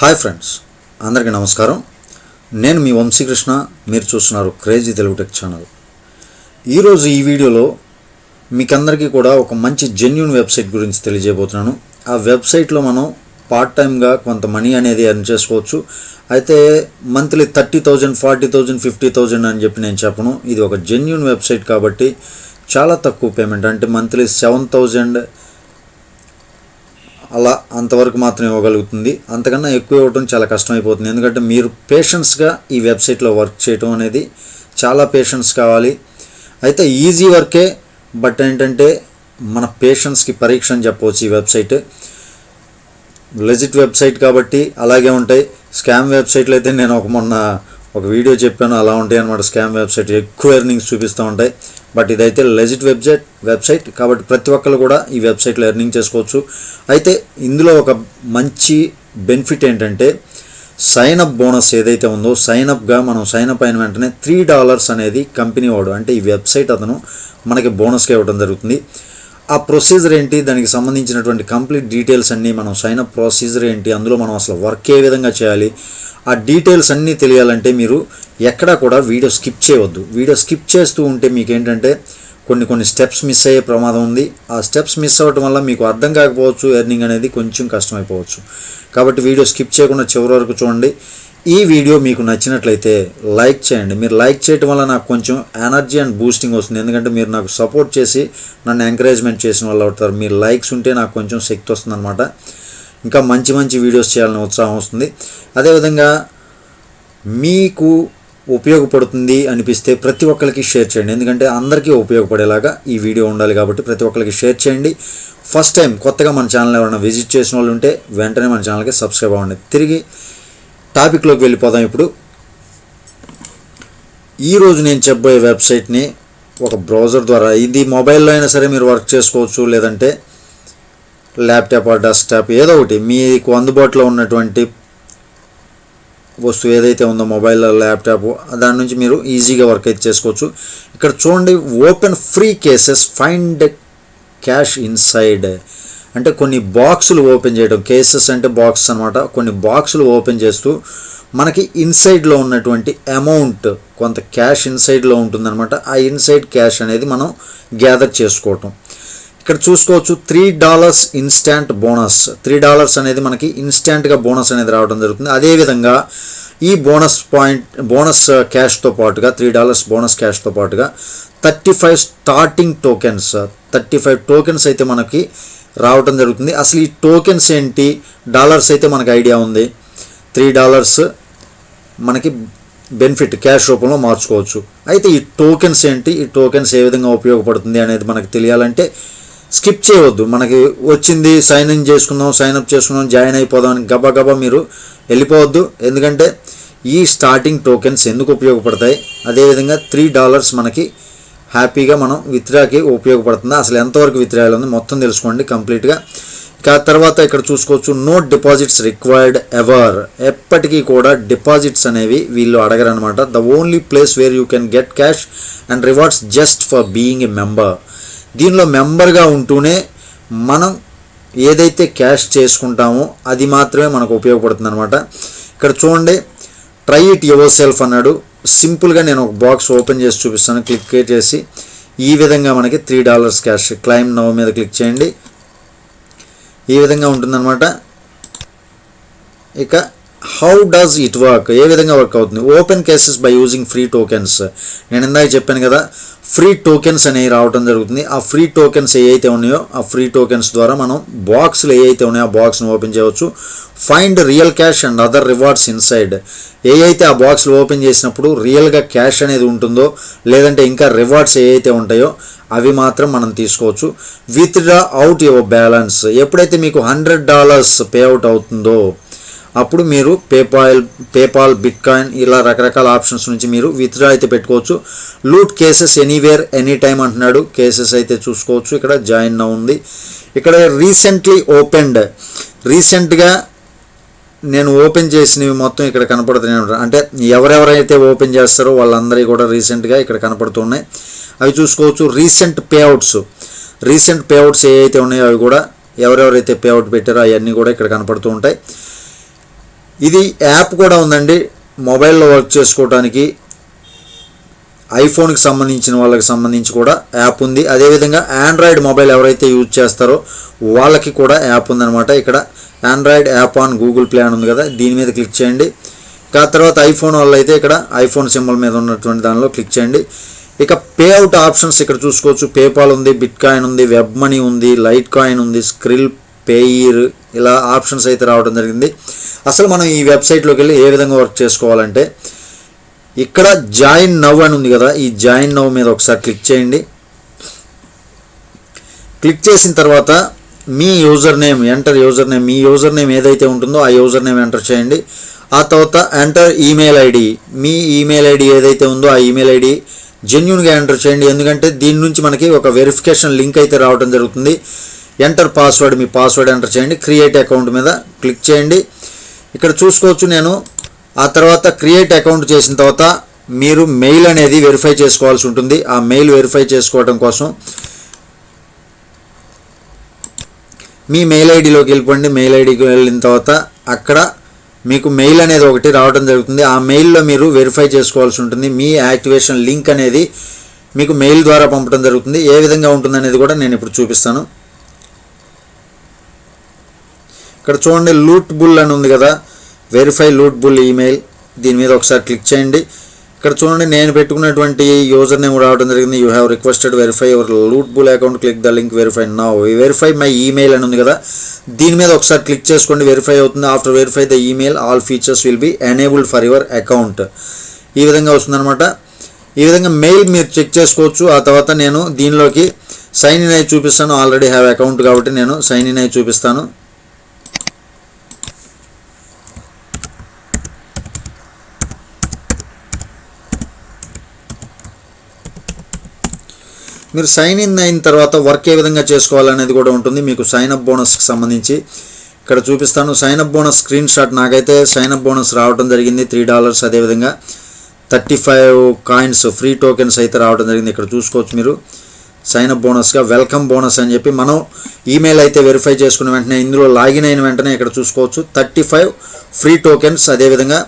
Hi friends, అందరికీ నమస్కారం. నేను మీ వంశీకృష్ణ. మీరు చూస్తున్నారు క్రేజీ తెలుగు టెక్ ఛానల్. ఈరోజు ఈ వీడియోలో మీకందరికీ కూడా ఒక మంచి జెన్యూన్ వెబ్సైట్ గురించి తెలియజేయబోతున్నాను. ఆ వెబ్సైట్లో మనం పార్ట్ టైమ్గా కొంత మనీ అనేది ఎర్న్ చేసుకోవచ్చు. అయితే మంత్లీ 30,000, 40,000, 50,000 అని చెప్పి నేను చెప్పను. ఇది ఒక జెన్యూన్ వెబ్సైట్ కాబట్టి చాలా తక్కువ పేమెంట్, అంటే మంత్లీ 7,000 అలా అంతవరకు మాత్రం ఇవ్వగలుగుతుంది. అంతకన్నా ఎక్కువ ఇవ్వడం చాలా కష్టమైపోతుంది. ఎందుకంటే మీరు పేషెన్స్గా ఈ వెబ్సైట్లో వర్క్ చేయడం అనేది చాలా పేషెన్స్ కావాలి. అయితే ఈజీ వర్కే, బట్ ఏంటంటే మన పేషెన్స్కి పరీక్ష అని చెప్పవచ్చు. ఈ వెబ్సైట్ లెజిట్ వెబ్సైట్ కాబట్టి అలాగే ఉంటాయి. స్కామ్ వెబ్సైట్లు అయితే నేను మొన్న ఒక వీడియో చెప్పాను, అలా ఉంటాయి అన్నమాట. స్కామ్ వెబ్సైట్ ఎక్కువ ఎర్నింగ్స్ చూపిస్తూ ఉంటాయి. బట్ ఇదైతే లెజిట్ వెబ్సైట్ కాబట్టి ప్రతి ఒక్కరు కూడా ఈ వెబ్సైట్లో ఎర్నింగ్ చేసుకోవచ్చు. అయితే ఇందులో ఒక మంచి బెనిఫిట్ ఏంటంటే సైనప్ బోనస్ ఏదైతే ఉందో, సైనప్గా మనం సైనప్ అయిన వెంటనే $3 అనేది కంపెనీ వాడు, అంటే ఈ వెబ్సైట్ అతను మనకి బోనస్గా ఇవ్వడం జరుగుతుంది. ఆ ప్రొసీజర్ ఏంటి, దానికి సంబంధించినటువంటి కంప్లీట్ డీటెయిల్స్ అన్నీ, మనం సైనప్ ప్రొసీజర్ ఏంటి, అందులో మనం అసలు వర్క్ ఏ విధంగా చేయాలి, ఆ డీటెయిల్స్ అన్నీ తెలియాలంటే మీరు ఎక్కడా కూడా వీడియో స్కిప్ చేయవద్దు. వీడియో స్కిప్ చేస్తూ ఉంటే మీకు ఏంటంటే కొన్ని స్టెప్స్ మిస్ అయ్యే ప్రమాదం ఉంది. ఆ స్టెప్స్ మిస్ అవ్వటం వల్ల మీకు అర్థం కాకపోవచ్చు, ఎర్నింగ్ అనేది కొంచెం కష్టమైపోవచ్చు. కాబట్టి వీడియో స్కిప్ చేయకుండా చివరి వరకు చూడండి. ఈ వీడియో మీకు నచ్చినట్లయితే లైక్ చేయండి. మీరు లైక్ చేయడం వల్ల నాకు కొంచెం ఎనర్జీ అండ్ బూస్టింగ్ వస్తుంది. ఎందుకంటే మీరు నాకు సపోర్ట్ చేసి నన్ను ఎంకరేజ్మెంట్ చేసిన వాళ్ళు అవుతారు. మీరు లైక్స్ ఉంటే నాకు కొంచెం శక్తి వస్తుంది అనమాట. ఇంకా మంచి వీడియోస్ చేయాలని ఉత్సాహం వస్తుంది. అదేవిధంగా మీకు ఉపయోగపడుతుంది అనిపిస్తే ప్రతి ఒక్కరికి షేర్ చేయండి. ఎందుకంటే అందరికీ ఉపయోగపడేలాగా ఈ వీడియో ఉండాలి కాబట్టి ప్రతి ఒక్కరికి షేర్ చేయండి. ఫస్ట్ టైం కొత్తగా మన ఛానల్ ఎవరైనా విజిట్ చేసిన వాళ్ళు ఉంటే వెంటనే మన ఛానల్కి సబ్స్క్రైబ్ అవ్వండి. తిరిగి టాపిక్లోకి వెళ్ళిపోదాం. ఇప్పుడు ఈరోజు నేను చెప్పబోయే వెబ్సైట్ని ఒక బ్రౌజర్ ద్వారా, ఇది మొబైల్లో అయినా సరే మీరు వర్క్ చేసుకోవచ్చు, లేదంటే ల్యాప్టాప్ ఆర్ డెస్క్టాప్ ఏదో ఒకటి మీకు అందుబాటులో ఉన్నటువంటి వస్తువు ఏదైతే ఉందో, మొబైల్, ల్యాప్టాప్, దాని నుంచి మీరు ఈజీగా వర్క్ అయితే చేసుకోవచ్చు. ఇక్కడ చూడండి, open free cases, find cash inside. అంటే కొన్ని బాక్సులు ఓపెన్ చేయడం, కేసెస్ అంటే బాక్స్ అనమాట. కొన్ని బాక్సులు ఓపెన్ చేస్తూ మనకి ఇన్సైడ్లో ఉన్నటువంటి అమౌంట్, కొంత క్యాష్ ఇన్సైడ్లో ఉంటుందన్నమాట. ఆ ఇన్సైడ్ క్యాష్ అనేది మనం గ్యాదర్ చేసుకోవటం. ఇక్కడ చూసుకోవచ్చు, $3 ఇన్స్టాంట్ బోనస్. $3 అనేది మనకి ఇన్స్టాంట్గా బోనస్ అనేది రావడం జరుగుతుంది. అదేవిధంగా ఈ బోనస్ క్యాష్తో పాటుగా, $3 బోనస్ క్యాష్తో పాటుగా 35 స్టార్టింగ్ టోకెన్స్, 35 టోకెన్స్ అయితే మనకి రావడం జరుగుతుంది. అసలు ఈ టోకెన్స్ ఏంటి, డాలర్స్ అయితే మనకు ఐడియా ఉంది. $3 మనకి బెనిఫిట్ క్యాష్ రూపంలో మార్చుకోవచ్చు. అయితే ఈ టోకెన్స్ ఏంటి, ఈ టోకెన్స్ ఏ విధంగా ఉపయోగపడుతుంది అనేది మనకు తెలియాలంటే స్కిప్ చేయవద్దు. మనకి వచ్చింది, సైన్ ఇన్ చేసుకుందాం, సైన్అప్ చేసుకుందాం, జాయిన్ అయిపోదాం అని గబా మీరు వెళ్ళిపోవద్దు. ఎందుకంటే ఈ స్టార్టింగ్ టోకెన్స్ ఎందుకు ఉపయోగపడతాయి, అదేవిధంగా $3 మనకి హ్యాపీగా మనం విత్డ్రాకి ఉపయోగపడుతుంది. అసలు ఎంతవరకు విత్డ్రా ఉంది మొత్తం తెలుసుకోండి కంప్లీట్గా. ఇక తర్వాత ఇక్కడ చూసుకోవచ్చు, నో డిపాజిట్స్ రిక్వైర్డ్ ఎవర్. ఎప్పటికీ కూడా డిపాజిట్స్ అనేవి వీళ్ళు అడగరు అనమాట. The only place where you can get cash and rewards just for being a member. దీనిలో మెంబర్గా ఉంటూనే మనం ఏదైతే క్యాష్ చేసుకుంటామో అది మాత్రమే మనకు ఉపయోగపడుతుంది అనమాట. ఇక్కడ చూడండి, ట్రై ఇట్ యువర్ సెల్ఫ్ అన్నాడు. సింపుల్గా నేను ఒక బాక్స్ ఓపెన్ చేసి చూపిస్తాను. క్లిక్ చేసి ఈ విధంగా మనకి $3 క్యాష్, క్లైమ్ నౌ మీద క్లిక్ చేయండి. ఈ విధంగా ఉంటుందన్నమాట. ఇక హౌ డస్ ఇట్ వర్క్, ఏ విధంగా వర్క్ అవుతుంది. Open cases by using free tokens. నేను ఇందాక చెప్పాను కదా, ఫ్రీ టోకెన్స్ అనేవి రావడం జరుగుతుంది. ఆ ఫ్రీ టోకెన్స్ ఏవైతే ఉన్నాయో ఆ ఫ్రీ టోకెన్స్ ద్వారా మనం బాక్స్లు ఏవైతే ఉన్నాయో ఆ బాక్స్ని ఓపెన్ చేయవచ్చు. Find real cash and other rewards inside. ఏవైతే ఆ బాక్స్లు ఓపెన్ చేసినప్పుడు రియల్గా క్యాష్ అనేది ఉంటుందో, లేదంటే ఇంకా రివార్డ్స్ ఏవైతే ఉంటాయో అవి మాత్రం మనం తీసుకోవచ్చు. Withdraw out your balance. ఎప్పుడైతే మీకు $100 పే అవుట్ అవుతుందో అప్పుడు మీరు పేపాల్, బిట్కాయిన్ ఇలా రకరకాల ఆప్షన్స్ నుంచి మీరు విత్డ్రా అయితే పెట్టుకోవచ్చు. Loot cases anywhere any time అంటున్నాడు. కేసెస్ అయితే చూసుకోవచ్చు. ఇక్కడ జాయిన్ నౌ ఉంది. ఇక్కడ రీసెంట్లీ ఓపెన్డ్, రీసెంట్గా నేను ఓపెన్ చేసినవి మొత్తం ఇక్కడ కనపడుతున్నాయి. అంటే ఎవరెవరైతే ఓపెన్ చేస్తారో వాళ్ళందరికీ కూడా రీసెంట్గా ఇక్కడ కనపడుతున్నాయి. అవి చూసుకోవచ్చు. రీసెంట్ పేఅవుట్స్ ఏ అయితే ఉన్నాయో అవి కూడా ఎవరెవరైతే పేఅవుట్ పెట్టారో అవన్నీ కూడా ఇక్కడ కనపడుతూ ఉంటాయి. ఇది యాప్ కూడా ఉందండి, మొబైల్లో వర్క్ చేసుకోవడానికి. ఐఫోన్కి సంబంధించిన వాళ్ళకి సంబంధించి కూడా యాప్ ఉంది. అదేవిధంగా ఆండ్రాయిడ్ మొబైల్ ఎవరైతే యూజ్ చేస్తారో వాళ్ళకి కూడా యాప్ ఉందన్నమాట. ఇక్కడ Android app on Google play అని ఉంది కదా, దీని మీద క్లిక్ చేయండి. ఆ తర్వాత ఐఫోన్ వాళ్ళు అయితే ఇక్కడ ఐఫోన్ సింబల్ మీద ఉన్నటువంటి దానిలో క్లిక్ చేయండి. ఇక పే అవుట్ ఆప్షన్స్ ఇక్కడ చూసుకోవచ్చు. పేపాల్ ఉంది, బిట్ కాయిన్ ఉంది, వెబ్ మనీ ఉంది, లైట్ కాయిన్ ఉంది, స్క్రిల్, పేయిర్, ఇలా ఆప్షన్స్ అయితే రావడం జరిగింది. అసలు మనం ఈ వెబ్సైట్లోకి వెళ్ళి ఏ విధంగా వర్క్ చేసుకోవాలంటే ఇక్కడ జాయిన్ నవ్ అని ఉంది కదా, ఈ జాయిన్ నవ్ మీద ఒకసారి క్లిక్ చేయండి. క్లిక్ చేసిన తర్వాత మీ user name, enter user name, మీ యూజర్ నేమ్ ఏదైతే ఉంటుందో ఆ యూజర్ నేమ్ ఎంటర్ చేయండి. ఆ తర్వాత ఎంటర్ ఈమెయిల్ ఐడి, మీ ఈమెయిల్ ఐడి ఏదైతే ఉందో ఆ ఈమెయిల్ ఐడి జెన్యూన్గా ఎంటర్ చేయండి. ఎందుకంటే దీని నుంచి మనకి ఒక వెరిఫికేషన్ లింక్ అయితే రావడం జరుగుతుంది. ఎంటర్ పాస్వర్డ్, మీ పాస్వర్డ్ ఎంటర్ చేయండి. క్రియేట్ అకౌంట్ మీద క్లిక్ చేయండి. ఇక్కడ చూసుకోవచ్చు నేను. ఆ తర్వాత క్రియేట్ అకౌంట్ చేసిన తర్వాత మీరు మెయిల్ అనేది వెరిఫై చేసుకోవాల్సి ఉంటుంది. ఆ మెయిల్ వెరిఫై చేసుకోవడం కోసం మీ మెయిల్ ఐడిలోకి వెళ్ళిపోండి. మెయిల్ ఐడికి వెళ్ళిన తర్వాత అక్కడ మీకు మెయిల్ అనేది ఒకటి రావడం జరుగుతుంది. ఆ మెయిల్లో మీరు వెరిఫై చేసుకోవాల్సి ఉంటుంది. మీ యాక్టివేషన్ లింక్ అనేది మీకు మెయిల్ ద్వారా పంపడం జరుగుతుంది. ఏ విధంగా ఉంటుంది అనేది కూడా నేను ఇప్పుడు చూపిస్తాను. ఇక్కడ చూడండి, లూట్ బుల్ అని ఉంది కదా, వెరిఫై లూట్ బుల్ ఈమెయిల్, దీని మీద ఒకసారి క్లిక్ చేయండి. ఇక్కడ చూడండి, నేను పెట్టుకున్నటువంటి యూజర్ నేమ్ రావడం జరిగింది. You have requested verify your loot bull account, click the link verify now. Verify my email అని ఉంది కదా, దీని మీద ఒకసారి క్లిక్ చేసుకోండి. వెరిఫై అవుతుంది. After verify the email all features will be enabled for your account. ఈ విధంగా వస్తుందన్నమాట. ఈ విధంగా మెయిల్ మీరు చెక్ చేసుకోవచ్చు. ఆ తర్వాత నేను దీనిలోకి సైన్ ఇన్ అయి చూపిస్తాను. ఆల్రెడీ హ్యావ్ అకౌంట్ కాబట్టి నేను సైన్ ఇన్ అయి చూపిస్తాను. మీరు సైన్ ఇన్ అయిన తర్వాత వర్క్ ఏ విధంగా చేసుకోవాలనేది కూడా ఉంటుంది మీకు సైన్ అప్ బోనస్కి సంబంధించి. ఇక్కడ చూపిస్తాను. Sign up bonus screenshot. నాకైతే సైన్ అప్ బోనస్ రావడం జరిగింది $3. అదేవిధంగా 35 కాయిన్స్ ఫ్రీ టోకెన్స్ అయితే రావడం జరిగింది. ఇక్కడ చూసుకోవచ్చు మీరు. సైన్ అప్ బోనస్గా వెల్కమ్ బోనస్ అని చెప్పి మనం ఈమెయిల్ అయితే వెరిఫై చేసుకున్న వెంటనే ఇందులో లాగిన్ అయిన వెంటనే ఇక్కడ చూసుకోవచ్చు 35 ఫ్రీ టోకెన్స్, అదేవిధంగా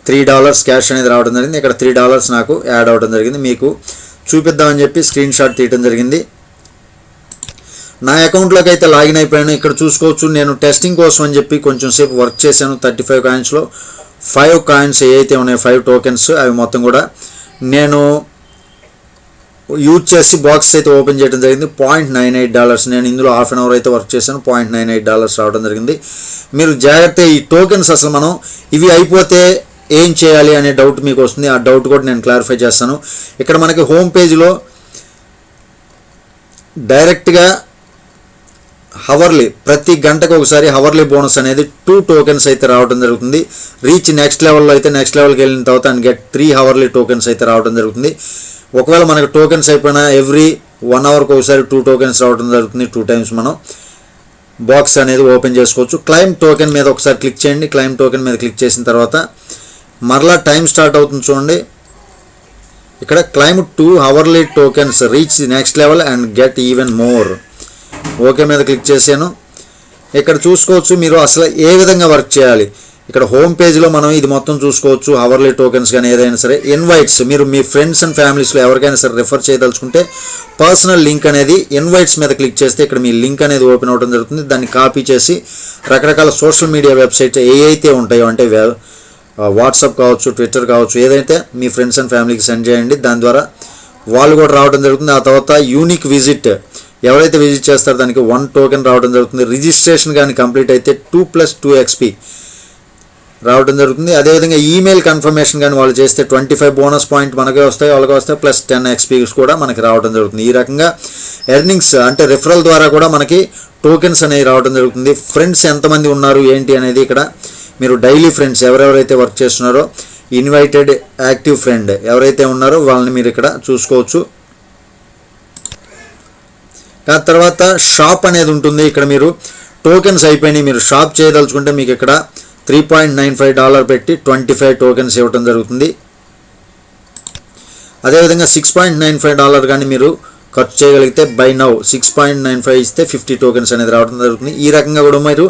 $3 క్యాష్ అనేది రావడం జరిగింది. ఇక్కడ $3 నాకు యాడ్ అవ్వడం జరిగింది. మీకు చూపిద్దామని చెప్పి స్క్రీన్ షాట్ తీయడం జరిగింది. నా అకౌంట్లోకి అయితే లాగిన్ అయిపోయాను. ఇక్కడ చూసుకోవచ్చు, నేను టెస్టింగ్ కోసం అని చెప్పి కొంచెం సేపు వర్క్ చేశాను. 35 కాయిన్స్లో 5 కాయిన్స్ ఏవైతే ఉన్నాయో 5 టోకెన్స్, అవి మొత్తం కూడా నేను యూజ్ చేసి బాక్స్ అయితే ఓపెన్ చేయడం జరిగింది. $0.98. నేను ఇందులో హాఫ్ అన్ అవర్ అయితే వర్క్ చేశాను. $0.98 రావడం జరిగింది. మీరు జాగ్రత్త, ఈ టోకెన్స్ అసలు మనం ఇవి అయిపోతే ఏం చేయాలి అనే డౌట్ మీకు వస్తుంది. ఆ డౌట్ కూడా నేను క్లారిఫై చేస్తాను. ఇక్కడ మనకి హోమ్ పేజ్లో డైరెక్ట్గా హవర్లీ, ప్రతి గంటకు ఒకసారి హవర్లీ బోనస్ అనేది 2 టోకెన్స్ అయితే రావడం జరుగుతుంది. రీచ్ నెక్స్ట్ లెవెల్లో అయితే నెక్స్ట్ లెవెల్కి వెళ్ళిన తర్వాత అండ్ గెట్ 3 హవర్లీ టోకెన్స్ అయితే రావడం జరుగుతుంది. ఒకవేళ మనకు టోకెన్స్ అయిపోయినా ఎవ్రీ 1 అవర్కి ఒకసారి 2 టోకెన్స్ రావడం జరుగుతుంది. 2 టైమ్స్ మనం బాక్స్ అనేది ఓపెన్ చేసుకోవచ్చు. క్లైమ్ టోకెన్ మీద ఒకసారి క్లిక్ చేయండి. క్లైమ్ టోకెన్ మీద క్లిక్ చేసిన తర్వాత మరలా టైం స్టార్ట్ అవుతుంది చూడండి. ఇక్కడ claim 2 hourly tokens, reach next level and get even more. Okay మీద క్లిక్ చేశాను. ఇక్కడ చూసుకోవచ్చు మీరు అసలు ఏ విధంగా వర్క్ చేయాలి. ఇక్కడ హోమ్ పేజ్లో మనం ఇది మొత్తం చూసుకోవచ్చు. హవర్లీ టోకెన్స్ కానీ ఏదైనా సరే, ఇన్వైట్స్ మీరు మీ ఫ్రెండ్స్ అండ్ ఫ్యామిలీస్లో ఎవరికైనా సరే రిఫర్ చేయదలుచుకుంటే పర్సనల్ లింక్ అనేది ఇన్వైట్స్ మీద క్లిక్ చేస్తే ఇక్కడ మీ లింక్ అనేది ఓపెన్ అవ్వడం జరుగుతుంది. దాన్ని కాపీ చేసి రకరకాల సోషల్ మీడియా వెబ్సైట్స్ ఏవైతే ఉంటాయో, అంటే వాట్సాప్ కావచ్చు, ట్విట్టర్ కావచ్చు, ఏదైతే మీ ఫ్రెండ్స్ అండ్ ఫ్యామిలీకి సెండ్ చేయండి. దాని ద్వారా వాళ్ళు కూడా రావడం జరుగుతుంది. ఆ తర్వాత యూనిక్ విజిట్, ఎవరైతే విజిట్ చేస్తారో దానికి 1 టోకెన్ రావడం జరుగుతుంది. రిజిస్ట్రేషన్ కానీ కంప్లీట్ అయితే 2+2 XP రావడం జరుగుతుంది. అదేవిధంగా ఈమెయిల్ కన్ఫర్మేషన్ కానీ వాళ్ళు చేస్తే 25 బోనస్ పాయింట్ మనకే వస్తాయి, వాళ్ళకి వస్తాయి, ప్లస్ 10 XP కూడా మనకి రావడం జరుగుతుంది. ఈ రకంగా ఎర్నింగ్స్ అంటే రిఫరల్ ద్వారా కూడా మనకి టోకెన్స్ అనేవి రావడం జరుగుతుంది. ఫ్రెండ్స్ ఎంతమంది ఉన్నారు ఏంటి అనేది ఇక్కడ మీరు డైలీ ఫ్రెండ్స్ ఎవరెవరైతే వర్క్ చేస్తున్నారో, ఇన్వైటెడ్ యాక్టివ్ ఫ్రెండ్ ఎవరైతే ఉన్నారో వాళ్ళని మీరు ఇక్కడ చూసుకోవచ్చు. ఆ తర్వాత షాప్ అనేది ఉంటుంది. ఇక్కడ మీరు టోకెన్స్ అయిపోయినాయి, మీరు షాప్ చేయదలుచుకుంటే మీకు ఇక్కడ $3.95 పెట్టి 25 టోకెన్స్ ఇవ్వడం జరుగుతుంది. అదేవిధంగా $6.95 కానీ మీరు ఖర్చు చేయగలిగితే బై నౌ 6.95 ఇస్తే 50 టోకెన్స్ అనేది రావడం జరుగుతుంది. ఈ రకంగా కూడా మీరు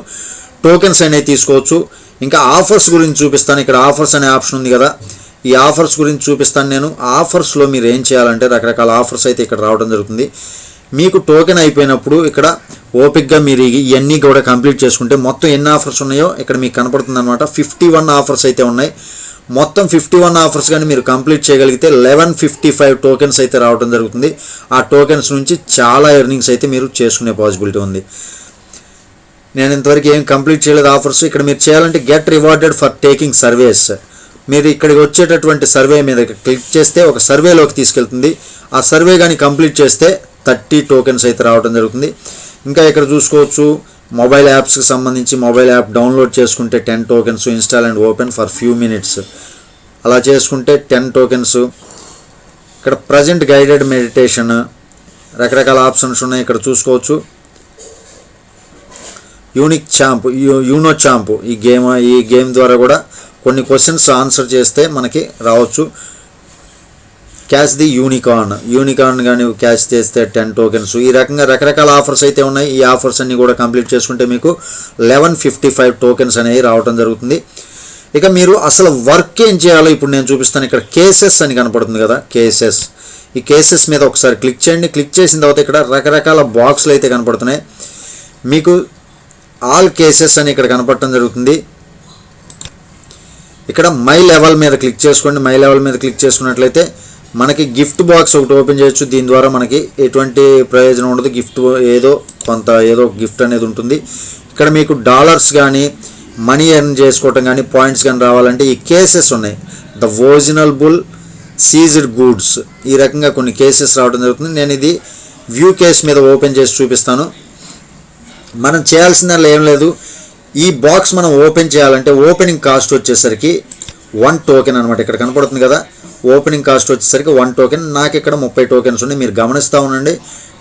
టోకెన్స్ అనేవి తీసుకోవచ్చు. ఇంకా ఆఫర్స్ గురించి చూపిస్తాను. ఇక్కడ ఆఫర్స్ అనే ఆప్షన్ ఉంది కదా, ఈ ఆఫర్స్ గురించి చూపిస్తాను నేను. ఆఫర్స్లో మీరు ఏం చేయాలంటే రకరకాల ఆఫర్స్ అయితే ఇక్కడ రావడం జరుగుతుంది. మీకు టోకెన్ అయిపోయినప్పుడు ఇక్కడ ఓపిక్గా మీరు ఇవన్నీ కూడా కంప్లీట్ చేసుకుంటే మొత్తం ఎన్ని ఆఫర్స్ ఉన్నాయో ఇక్కడ మీకు కనపడుతుంది అనమాట. 51 ఆఫర్స్ అయితే ఉన్నాయి. మొత్తం 51 ఆఫర్స్ కానీ మీరు కంప్లీట్ చేయగలిగితే 1155 టోకెన్స్ అయితే రావడం జరుగుతుంది. ఆ టోకెన్స్ నుంచి చాలా ఎర్నింగ్స్ అయితే మీరు చేసుకునే పాసిబిలిటీ ఉంది. నేను ఇంతవరకు ఏం కంప్లీట్ చేయలేదు ఆఫర్స్. ఇక్కడ మీరు చేయాలంటే get rewarded for taking surveys. మీరు ఇక్కడికి వచ్చేటటువంటి సర్వే మీద క్లిక్ చేస్తే ఒక సర్వేలోకి తీసుకెళ్తుంది. ఆ సర్వే కానీ కంప్లీట్ చేస్తే 30 టోకెన్స్ అయితే రావడం జరుగుతుంది. ఇంకా ఇక్కడ చూసుకోవచ్చు మొబైల్ యాప్స్కి సంబంధించి మొబైల్ యాప్ డౌన్లోడ్ చేసుకుంటే 10 tokens, install and open for few minutes అలా చేసుకుంటే 10 టోకెన్స్. ఇక్కడ ప్రజెంట్ గైడెడ్ మెడిటేషన్ రకరకాల ఆప్షన్స్ ఉన్నాయి. ఇక్కడ చూసుకోవచ్చు యూనిక్ ఛాంప్, యూనో ఛాంప్ ఈ గేమ్ ద్వారా కూడా కొన్ని క్వశ్చన్స్ ఆన్సర్ చేస్తే మనకి రావచ్చు. క్యాచ్ ది యూనికార్న్ కానీ క్యాచ్ చేస్తే 10 టోకెన్స్. ఈ రకంగా రకరకాల ఆఫర్స్ అయితే ఉన్నాయి. ఈ ఆఫర్స్ అన్నీ కూడా కంప్లీట్ చేసుకుంటే మీకు 1155 టోకెన్స్ అనేవి రావడం జరుగుతుంది. ఇక మీరు అసలు వర్క్ ఏం చేయాలో ఇప్పుడు నేను చూపిస్తాను. ఇక్కడ కేసెస్ అని కనపడుతుంది కదా, కేసెస్. ఈ కేసెస్ మీద ఒకసారి క్లిక్ చేయండి. క్లిక్ చేసిన తర్వాత ఇక్కడ రకరకాల బాక్స్లు అయితే కనపడుతున్నాయి. మీకు ఆల్ కేసెస్ అని ఇక్కడ కనపడటం జరుగుతుంది. ఇక్కడ మై లెవెల్ మీద క్లిక్ చేసుకోండి. మై లెవెల్ మీద క్లిక్ చేసుకున్నట్లయితే మనకి గిఫ్ట్ బాక్స్ ఒకటి ఓపెన్ చేయొచ్చు. దీని ద్వారా మనకి ఎటువంటి ప్రయోజనం ఉండదు. గిఫ్ట్ ఏదో గిఫ్ట్ అనేది ఉంటుంది. ఇక్కడ మీకు డాలర్స్ కానీ మనీ ఎర్న్ చేసుకోవటం కానీ పాయింట్స్ కానీ రావాలంటే ఈ కేసెస్ ఉన్నాయి. The original bull seized goods, ఈ రకంగా కొన్ని కేసెస్ రావడం జరుగుతుంది. నేను ఇది వ్యూ కేస్ మీద ఓపెన్ చేసి చూపిస్తాను. మనం చేయాల్సిందల్లా ఏం లేదు. ఈ బాక్స్ మనం ఓపెన్ చేయాలంటే ఓపెనింగ్ కాస్ట్ వచ్చేసరికి 1 టోకెన్ అనమాట. ఇక్కడ కనపడుతుంది కదా, ఓపెనింగ్ కాస్ట్ వచ్చేసరికి 1 టోకెన్. నాకు ఇక్కడ 30 టోకెన్స్ ఉన్నాయి. మీరు గమనిస్తూ ఉండండి.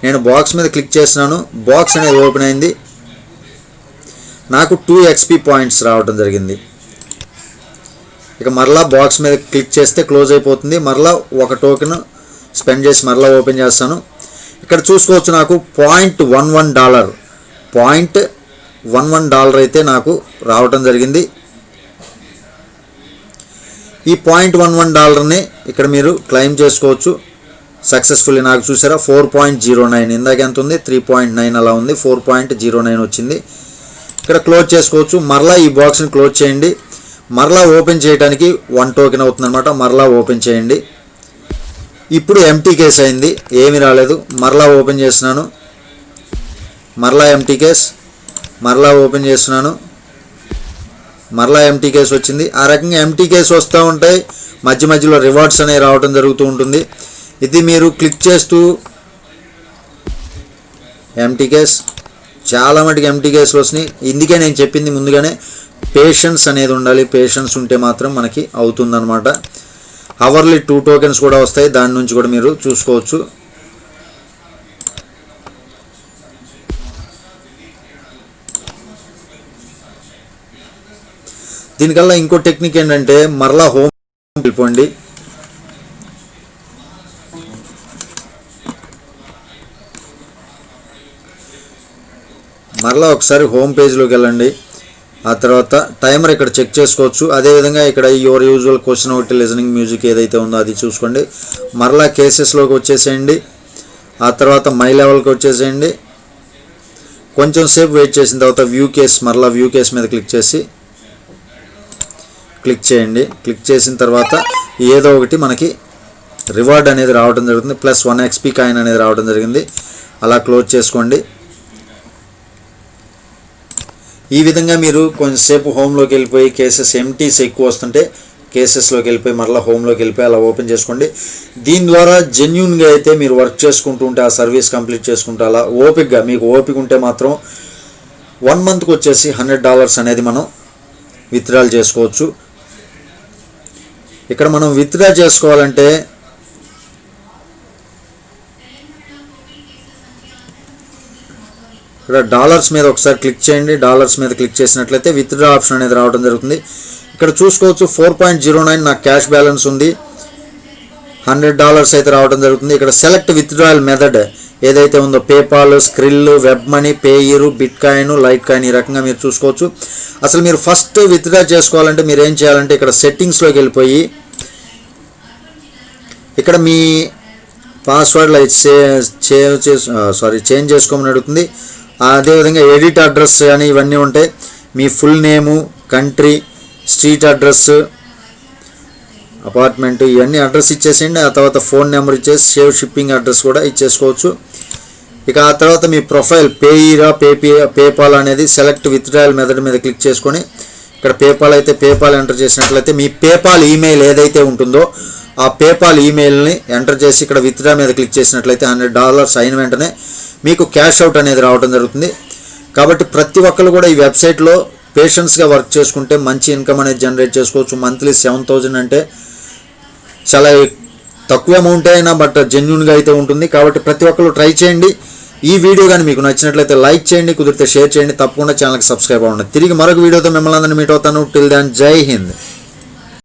నేను బాక్స్ మీద క్లిక్ చేసినాను, బాక్స్ అనేది ఓపెన్ అయింది. నాకు 2 XP పాయింట్స్ రావడం జరిగింది. ఇక మరలా బాక్స్ మీద క్లిక్ చేస్తే క్లోజ్ అయిపోతుంది. మరలా 1 టోకెన్ స్పెండ్ చేసి మరలా ఓపెన్ చేస్తాను. ఇక్కడ చూసుకోవచ్చు నాకు $0.11 అయితే నాకు రావటం జరిగింది. ఈ $0.11ని ఇక్కడ మీరు క్లెయిమ్ చేసుకోవచ్చు సక్సెస్ఫుల్లీ. నాకు చూసారా 4.09, ఇందాక ఎంత ఉంది 3.9 అలా ఉంది, 4.09 వచ్చింది. ఇక్కడ క్లోజ్ చేసుకోవచ్చు. మరలా ఈ బాక్స్ని క్లోజ్ చేయండి. మరలా ఓపెన్ చేయడానికి 1 టోకెన్ అవుతుంది అనమాట. మరలా ఓపెన్ చేయండి. ఇప్పుడు ఎంటీ కేస్ అయింది, ఏమీ రాలేదు. మరలా ఓపెన్ చేస్తున్నాను, మరలా ఎంటీ కేస్, మరలా ఓపెన్ చేస్తున్నాను, మరలా ఎంటీ కేస్ వచ్చింది. ఆ రకంగా ఎంటీ కేస్ వస్తూ ఉంటాయి. మధ్య మధ్యలో రివార్డ్స్ అనేవి రావడం జరుగుతూ ఉంటుంది. ఇది మీరు క్లిక్ చేస్తూ ఎంటీ కేస్, చాలా మటుకు ఎంటీ కేసులు వస్తున్నాయి. ఇందుకే నేను చెప్పింది ముందుగానే పేషెన్స్ అనేది ఉండాలి. పేషెన్స్ ఉంటే మాత్రం మనకి అవుతుందన్నమాట. అవర్లీ 2 టోకెన్స్ కూడా వస్తాయి, దాని నుంచి కూడా మీరు చూసుకోవచ్చు. దీనికల్లా ఇంకో టెక్నిక్ ఏంటంటే మరలా హోమ్ వెళ్ళిపోండి. మరలా ఒకసారి హోమ్ పేజ్లోకి వెళ్ళండి. ఆ తర్వాత టైమర్ ఇక్కడ చెక్ చేసుకోవచ్చు. అదేవిధంగా ఇక్కడ యువర్ యూజువల్ క్వశ్చన్ ఒకటి లిజనింగ్ మ్యూజిక్ ఏదైతే ఉందో అది చూసుకోండి. మరలా కేసెస్లోకి వచ్చేసేయండి. ఆ తర్వాత మై లెవెల్కి వచ్చేసేయండి. కొంచెం సేపు వెయిట్ చేసిన తర్వాత మరలా వ్యూ కేస్ మీద క్లిక్ చేయండి. క్లిక్ చేసిన తర్వాత ఏదో ఒకటి మనకి రివార్డ్ అనేది రావడం జరుగుతుంది. ప్లస్ 1 XP కాయిన్ అనేది రావడం జరిగింది. అలా క్లోజ్ చేసుకోండి. ఈ విధంగా మీరు కొంచెంసేపు హోమ్లోకి వెళ్ళిపోయి కేసెస్ ఎంటీస్ ఎక్కువ వస్తుంటే కేసెస్లోకి వెళ్ళిపోయి మరలా హోమ్లోకి వెళ్ళిపోయి అలా ఓపెన్ చేసుకోండి. దీని ద్వారా జెన్యూన్గా అయితే మీరు వర్క్ చేసుకుంటూ ఉంటే ఆ సర్వీస్ కంప్లీట్ చేసుకుంటూ అలా ఓపిక్గా మీకు ఓపిక ఉంటే మాత్రం 1 మంత్కి వచ్చేసి $100 అనేది మనం విత్డ్రాల్ చేసుకోవచ్చు. ఇక్కడ మనం విత్డ్రా చేసుకోవాలంటే ఇక్కడ డాలర్స్ మీద ఒకసారి క్లిక్ చేయండి. డాలర్స్ మీద క్లిక్ చేసినట్లయితే విత్డ్రా ఆప్షన్ అనేది రావడం జరుగుతుంది. ఇక్కడ చూసుకోవచ్చు 4.09 నాకు క్యాష్ బ్యాలెన్స్ ఉంది. $100 అయితే రావడం జరుగుతుంది. ఇక్కడ సెలెక్ట్ విత్డ్రాయల్ మెథడ్, ఏదైతే ఉందో PayPal, Skrill, WebMoney, Payeer, bitcoin, litecoin, ఈ రకంగా మీరు చూసుకోవచ్చు. అసలు మీరు ఫస్ట్ విత్డ్రా చేసుకోవాలంటే మీరు ఏం చేయాలంటే ఇక్కడ సెట్టింగ్స్లోకి వెళ్ళిపోయి ఇక్కడ మీ పాస్వర్డ్లో చేంజ్ చేసుకోమని అడుగుతుంది. అదేవిధంగా ఎడిట్ అడ్రస్ అని ఇవన్నీ ఉంటాయి. మీ full name, country, street address, apartment, ఇవన్నీ అడ్రస్ ఇచ్చేసేయండి. ఆ తర్వాత ఫోన్ నెంబర్ ఇచ్చేసి సేవ్ షిప్పింగ్ అడ్రస్ కూడా ఇచ్చేసుకోవచ్చు. ఇక ఆ తర్వాత మీ ప్రొఫైల్ పేయిరా, పేపాల్ అనేది సెలెక్ట్ విత్డ్రాయల్ మెథడ్ మీద క్లిక్ చేసుకొని ఇక్కడ పేపాల్ అయితే పేపాల్ ఎంటర్ చేసినట్లయితే మీ పేపాల్ ఈమెయిల్ ఏదైతే ఉంటుందో ఆ పేపాల్ ఈమెయిల్ని ఎంటర్ చేసి ఇక్కడ విత్డ్రా మీద క్లిక్ చేసినట్లయితే $100 అయిన వెంటనే మీకు క్యాష్ అవుట్ అనేది రావడం జరుగుతుంది. కాబట్టి ప్రతి ఒక్కరు కూడా ఈ వెబ్సైట్లో పేషెన్స్గా వర్క్ చేసుకుంటే మంచి ఇన్కమ్ అనేది జనరేట్ చేసుకోవచ్చు. మంత్లీ 7,000 అంటే చాలా తక్కువ అమౌంట్ అయినా బట్ జెన్యూన్గా అయితే ఉంటుంది. కాబట్టి ప్రతి ఒక్కరు ట్రై చేయండి. ఈ వీడియో కానీ మీకు నచ్చినట్లయితే లైక్ చేయండి, కుదిరితే షేర్ చేయండి, తప్పకుండా ఛానల్కి సబ్స్క్రైబ్ అవ్వండి. తిరిగి మరొక వీడియోతో మిమ్మల్ని అందరినీ మీట్ అవుతాను. టిల్ దెన్ జై హింద్.